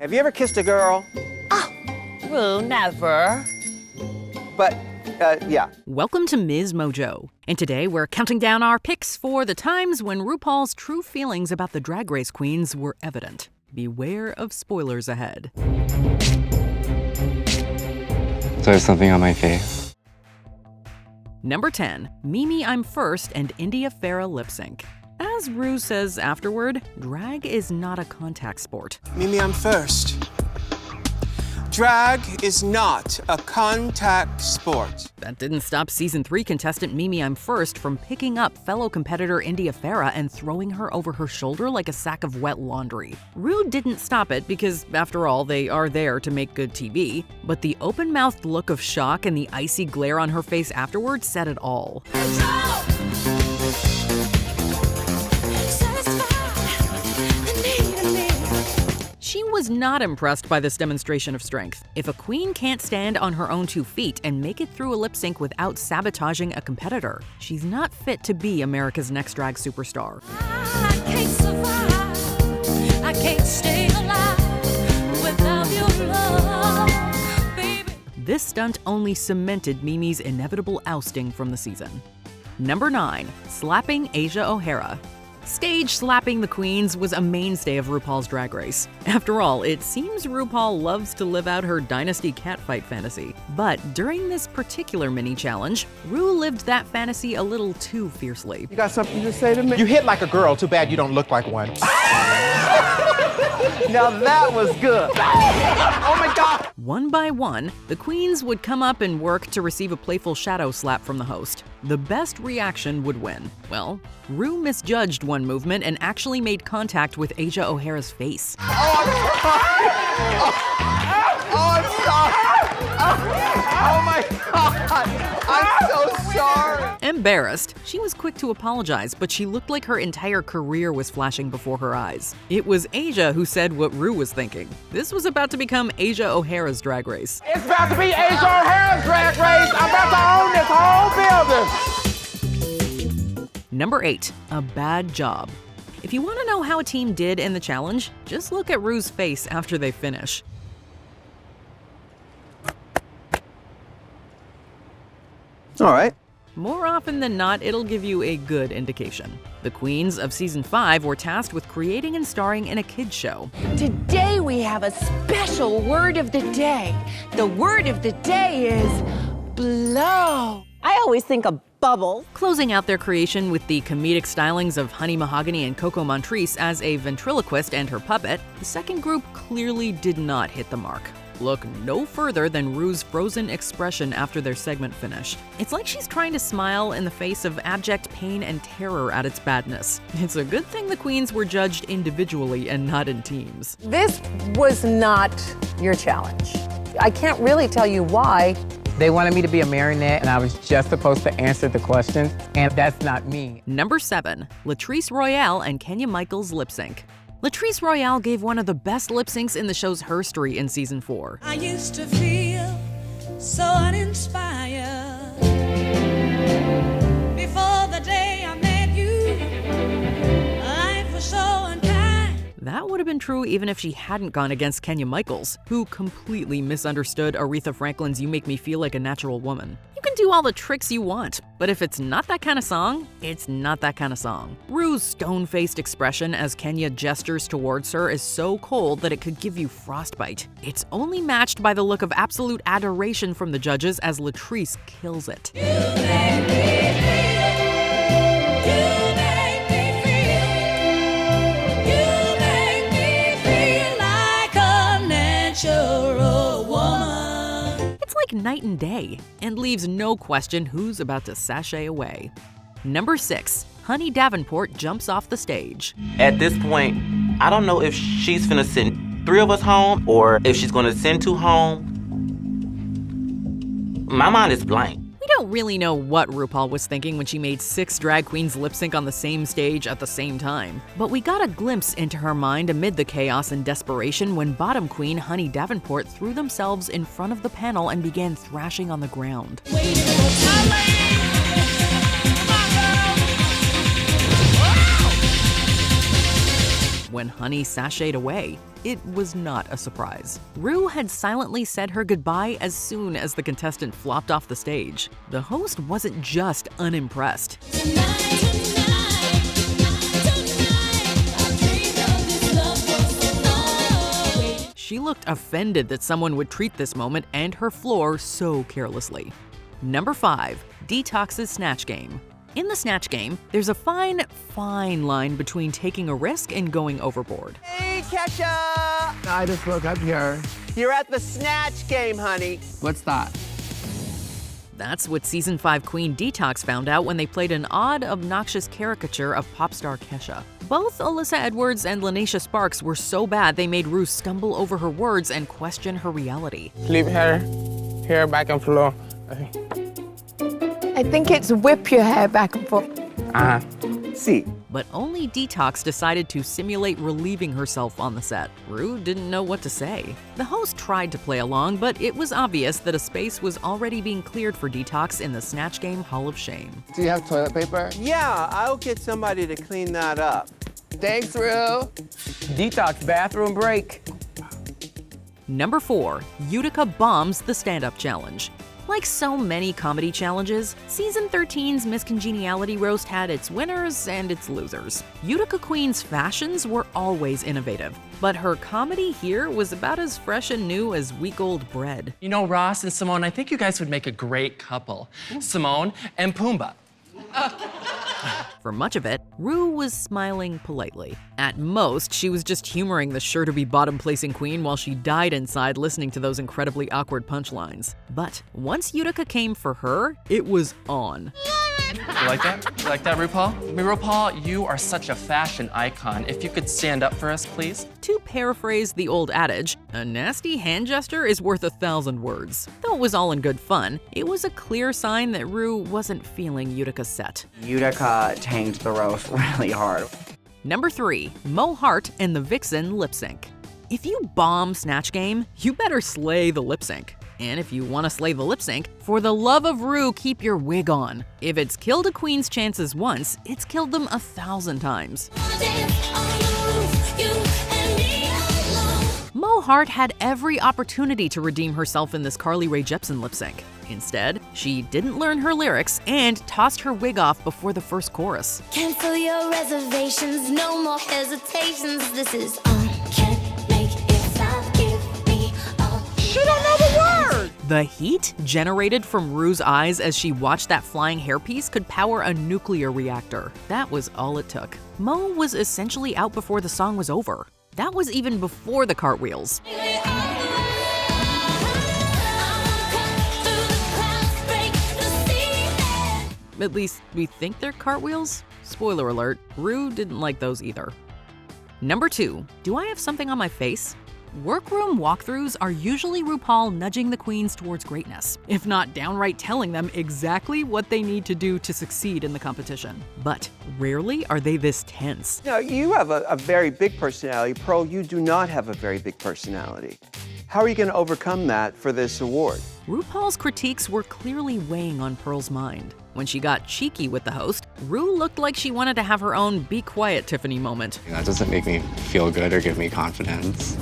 Have you ever kissed a girl? Well, never. But, yeah. Welcome to MsMojo, and today we're counting down our picks for the times when RuPaul's true feelings about the Drag Race queens were evident. Beware of spoilers ahead. So there's something on my face. Number 10, Mimi I'm First and India Farah lip sync. As Ru says afterward, drag is not a contact sport. Mimi, I'm first. Drag is not a contact sport. That didn't stop Season 3 contestant Mimi I'm First from picking up fellow competitor India Farah and throwing her over her shoulder like a sack of wet laundry. Ru didn't stop it because, after all, they are there to make good TV, but the open-mouthed look of shock and the icy glare on her face afterward said it all. She was not impressed by this demonstration of strength. If a queen can't stand on her own 2 feet and make it through a lip sync without sabotaging a competitor, she's not fit to be America's next drag superstar. I can't survive. I can't stay alive without your love, baby. This stunt only cemented Mimi's inevitable ousting from the season. Number 9, slapping Asia O'Hara. Stage slapping the queens was a mainstay of RuPaul's Drag Race. After all, it seems RuPaul loves to live out her Dynasty catfight fantasy. But during this particular mini-challenge, Ru lived that fantasy a little too fiercely. You got something to say to me? You hit like a girl, too bad you don't look like one. Now that was good. Oh my God. One by one, the queens would come up and work to receive a playful shadow slap from the host. The best reaction would win. Well, Ru misjudged one movement and actually made contact with Asia O'Hara's face. I'm sorry. Oh my God. I'm so sorry. Embarrassed, she was quick to apologize, but she looked like her entire career was flashing before her eyes. It was Asia who said what Ru was thinking. This was about to become Asia O'Hara's Drag Race. It's about to be Asia O'Hara's Drag Race. I'm about to own this whole building. Number 8, a bad job. If you want to know how a team did in the challenge, just look at Ru's face after they finish. All right. More often than not, it'll give you a good indication. The queens of Season 5 were tasked with creating and starring in a kids show. Today we have a special word of the day. The word of the day is blow. I always think of bubble. Closing out their creation with the comedic stylings of Honey Mahogany and Coco Montrese as a ventriloquist and her puppet, the second group clearly did not hit the mark. Look no further than Ru's frozen expression after their segment finished. It's like she's trying to smile in the face of abject pain and terror at its badness. It's a good thing the queens were judged individually and not in teams. This was not your challenge. I can't really tell you why. They wanted me to be a marionette, and I was just supposed to answer the questions, and that's not me. Number 7, Latrice Royale and Kenya Michaels lip sync. Latrice Royale gave one of the best lip syncs in the show's history in Season 4. I used to feel so uninspired before the day I met you. Life was so unkind. That would have been true even if she hadn't gone against Kenya Michaels, who completely misunderstood Aretha Franklin's You Make Me Feel Like a Natural Woman. You can do all the tricks you want, but if it's not that kind of song, it's not that kind of song. Ru's stone-faced expression as Kenya gestures towards her is so cold that it could give you frostbite. It's only matched by the look of absolute adoration from the judges as Latrice kills it. You make me feel. You make me feel. You make me feel like a natural woman. It's like night and day, and leaves no question who's about to sashay away. Number 6, Honey Davenport jumps off the stage. At this point, I don't know if she's finna send 3 of us home or if she's gonna send 2 home. My mind is blank. We don't really know what RuPaul was thinking when she made 6 drag queens lip sync on the same stage at the same time. But we got a glimpse into her mind amid the chaos and desperation when bottom queen Honey Davenport threw themselves in front of the panel and began thrashing on the ground. when Honey sashayed away. It was not a surprise. Ru had silently said her goodbye as soon as the contestant flopped off the stage. The host wasn't just unimpressed. She looked offended that someone would treat this moment and her floor so carelessly. Number 5. Detox's Snatch Game. In the Snatch Game, there's a fine line between taking a risk and going overboard. Hey, Kesha! I just woke up here. You're at the Snatch Game, honey. What's that? That's what Season 5 Queen Detox found out when they played an odd, obnoxious caricature of pop star Kesha. Both Alyssa Edwards and Lanisha Sparks were so bad they made Ru stumble over her words and question her reality. Flip hair back and forth. I think it's whip your hair back and forth. See. But only Detox decided to simulate relieving herself on the set. Ru didn't know what to say. The host tried to play along, but it was obvious that a space was already being cleared for Detox in the Snatch Game Hall of Shame. Do you have toilet paper? Yeah, I'll get somebody to clean that up. Thanks, Ru. Detox bathroom break. Number 4. UDA Bombs the Stand-Up Challenge. Like so many comedy challenges, Season 13's Miss Congeniality roast had its winners and its losers. Utica Queen's fashions were always innovative, but her comedy here was about as fresh and new as week-old bread. You know, Ross and Simone, I think you guys would make a great couple. Simone and Pumbaa. For much of it, Ru was smiling politely. At most, she was just humoring the sure-to-be bottom-placing queen while she died inside listening to those incredibly awkward punchlines. But once Utica came for her, it was on. You like that? You like that, RuPaul? I mean, RuPaul, you are such a fashion icon. If you could stand up for us, please. To paraphrase the old adage, a nasty hand gesture is worth 1,000 words. Though it was all in good fun, it was a clear sign that Ru wasn't feeling Utica's set. Utica tanked the roast really hard. Number 3. Mohart and the Vixen lip sync. If you bomb Snatch Game, you better slay the lip sync. And if you want to slay the lip sync, for the love of Ru, keep your wig on. If it's killed a queen's chances once, it's killed them 1,000 times. Mohart had every opportunity to redeem herself in this Carly Rae Jepsen lip sync. Instead, she didn't learn her lyrics and tossed her wig off before the first chorus. Cancel your reservations, no more hesitations. This is on. Can't make it stop. Give me all. She don't know the word! The heat generated from Ru's eyes as she watched that flying hairpiece could power a nuclear reactor. That was all it took. Mo was essentially out before the song was over. That was even before the cartwheels. At least we think they're cartwheels. Spoiler alert, Ru didn't like those either. Number 2, do I have something on my face? Workroom walkthroughs are usually RuPaul nudging the queens towards greatness, if not downright telling them exactly what they need to do to succeed in the competition. But rarely are they this tense. Now, you have a very big personality. Pearl, you do not have a very big personality. How are you going to overcome that for this award? RuPaul's critiques were clearly weighing on Pearl's mind. When she got cheeky with the host, Ru looked like she wanted to have her own "be quiet, Tiffany" moment. That doesn't make me feel good or give me confidence.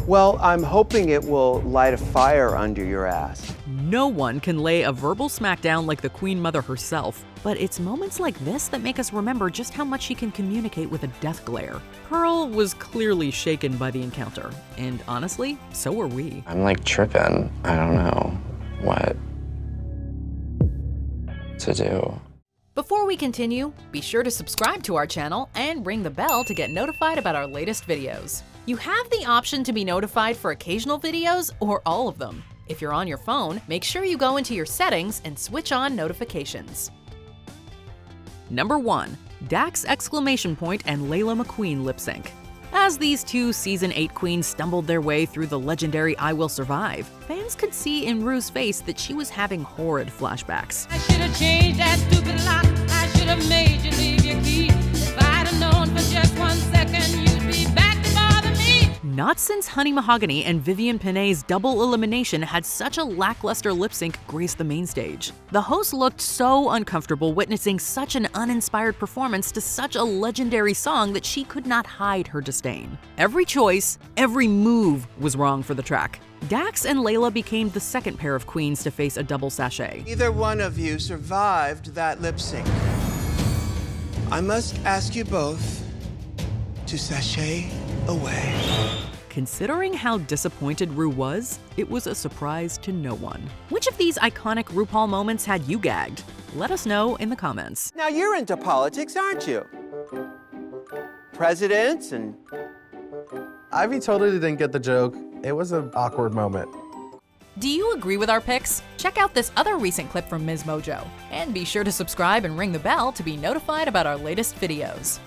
Well, I'm hoping it will light a fire under your ass. No one can lay a verbal smackdown like the Queen Mother herself, but it's moments like this that make us remember just how much she can communicate with a death glare. Pearl was clearly shaken by the encounter, and honestly, so were we. I'm like tripping. I don't know what to do. Before we continue, be sure to subscribe to our channel and ring the bell to get notified about our latest videos. You have the option to be notified for occasional videos or all of them. If you're on your phone, make sure you go into your settings and switch on notifications. Number 1, Daxs exclamation point and Layla McQueen lip sync. As these two Season 8 queens stumbled their way through the legendary I Will Survive, fans could see in Ru's face that she was having horrid flashbacks. I should have changed that stupid lock. I should have made you leave your key. If I'd have known for just 1 second, you'd be back to bother me. Not since Honey Mahogany and Vivian Pinay's double elimination had such a lackluster lip sync graced the main stage. The host looked so uncomfortable witnessing such an uninspired performance to such a legendary song that she could not hide her disdain. Every choice, every move was wrong for the track. Daxs and Layla became the second pair of queens to face a double sachet. Either one of you survived that lip sync. I must ask you both to sashay away. Considering how disappointed Ru was, it was a surprise to no one. Which of these iconic RuPaul moments had you gagged? Let us know in the comments. Now you're into politics, aren't you? Presidents and... Ivy totally didn't get the joke. It was an awkward moment. Do you agree with our picks? Check out this other recent clip from MsMojo. And be sure to subscribe and ring the bell to be notified about our latest videos.